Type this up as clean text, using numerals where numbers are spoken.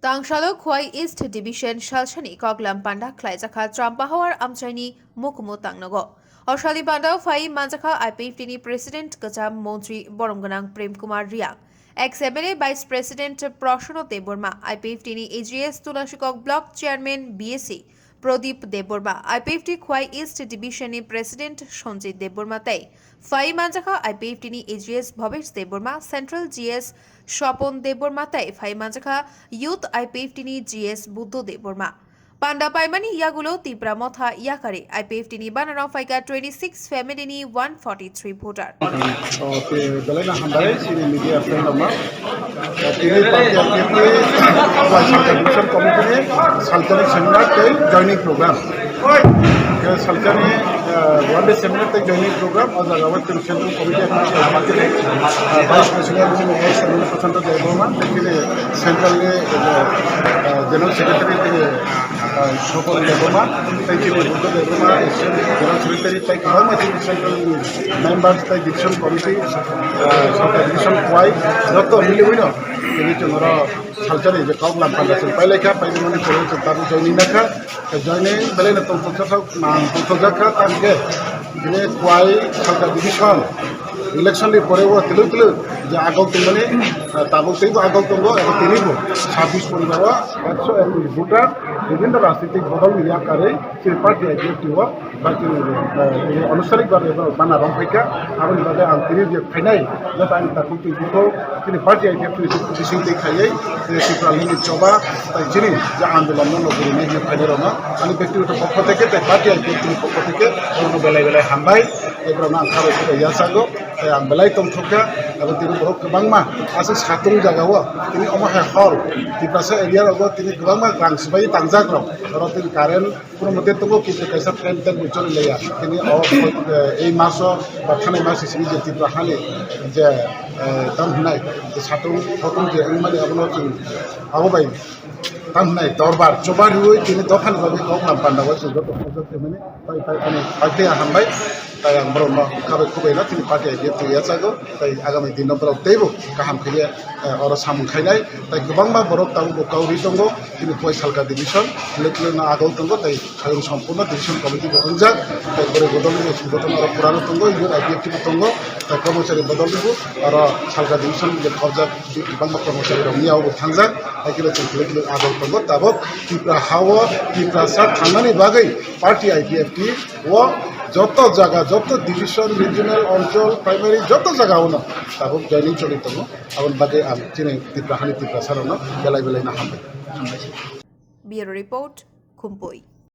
Tangshalo Khwai East Division Shalshani Koglam Panda Klaizaka Trampahawar Amchaini Mukumu Tangnago. Oshali Panda Fai Manjaka IPFTini President Kacham Montri Boromganang Prem Kumar Riang. Ex-MLA Vice President Proshono Deborma IPFTini AGS Tulashikok Block Chairman BSc Prodip Deborma IPFT Khwai East Division President Shonjit Deborma Tai Fai Manjaka IPFTini AGS Bhavesh Deborma Central GS Shopon Deborma Tai Fai Manjaka Youth IPFTini GS Buddho Deborma Panda Paimani Yagulo Tipra Motha Yakare IPFTini Banana Faika 26 Family 143 voter. Belena Handai, sini media friend of mine. Ini parti Saltani Committee, Saltani Seminar joining program. Saltani one day seminar joining program और जगह पर Central Committee Vice President ex-70% of the government, Central General Secretary Shopon Deborma, General Secretary, Central members of the Division Committee, Division Khwai, Dr. Milewino, which Saltani, the Koglam Pandasan, Paleka, Paimoni Police, Tabu joining Naka, joining Belena Tozaka, and get Khwai, Salta Division. Election পরে ও তিলু যে আগল তুমনে তাবল তেই আগল তুঙ্গ এবং তিনিবো 26 পরিবার 121 voter বিভিন্ন রাজনৈতিক বদল ইয়াকারে সেই পার্টি আইডিএফটি ও পার্টি আনুষ্ঠানিকভাবে বানা রংফাইকা আর ইভাবে আন তিনি যে ফাইনাই যে তাই তাকু তুইবো তিনি পার্টি আইডিএফটি পজিশন দেখাই যে সিপ্রালিনি চবা তাই যিনি যে আন্দোলন নগরী নিয়ে ফাইনারনা আমি ব্যক্তিগত পক্ষ থেকে তাই পার্টি আইডিএফটি পক্ষ থেকে অন্য বেলায় হামবাই এবার না খাবে ইয়াসাগো ang balay tong thuka abo tini borok kebangma asa satung jagawa tini omahe hor di prasa area rogo tini kebangma gangsbai tangjak rok oro tini karen puno mate tongo kintu kaisa train ten buchol leya tini ei maso ba thane mas sini je tipra hane je tam hunai je satung hotung je mali abono tini abo bai tam hunai dorbar chobar hui tini dokan babe koglam pandawa sugo to temene pai ani pagde hambai তাই আমরা খাবে খুবই না তিনি party idea তৈরি যাগো তাই আগামী দিন তেইবো গাহাম খাইলে ওরা সামুন খাইনাই তাই গোबांबा বরক তাবো কাউরি দङ তিনি খয় সালকা ডিভিশন লেকলেনা আগল দङ তাই সায়ং সম্পূর্ণ ডিভিশন কমিটি গঠন যাক তাই পরে বদলনি সংগঠন আর পুরানো দङ ইউন আইডিএফটি দङ তাই কর্মচারী বদল দিব আর সালকা ডিভিশন যে খরজা গোबांबा কর্মচারী রমিয়াও থাংজাক তাই কিলো লেকলে আগল দङ তাবো ত্রিপুরা হাওয়া ত্রিপুরা সাত থানানি বাগै পার্টি আইডিএফটি ও যত জায়গা যত ডিভিশন রিজিনাল অঞ্চল প্রাইমারি যত জায়গা হনো তাবো জয়নিং চলিত দङ আবন বাগে আম চিনে ত্রিপুরা হানি ত্রিপুরা সারনো বেলায় বেলায় না হামবে Bureau Report, Kumpoi.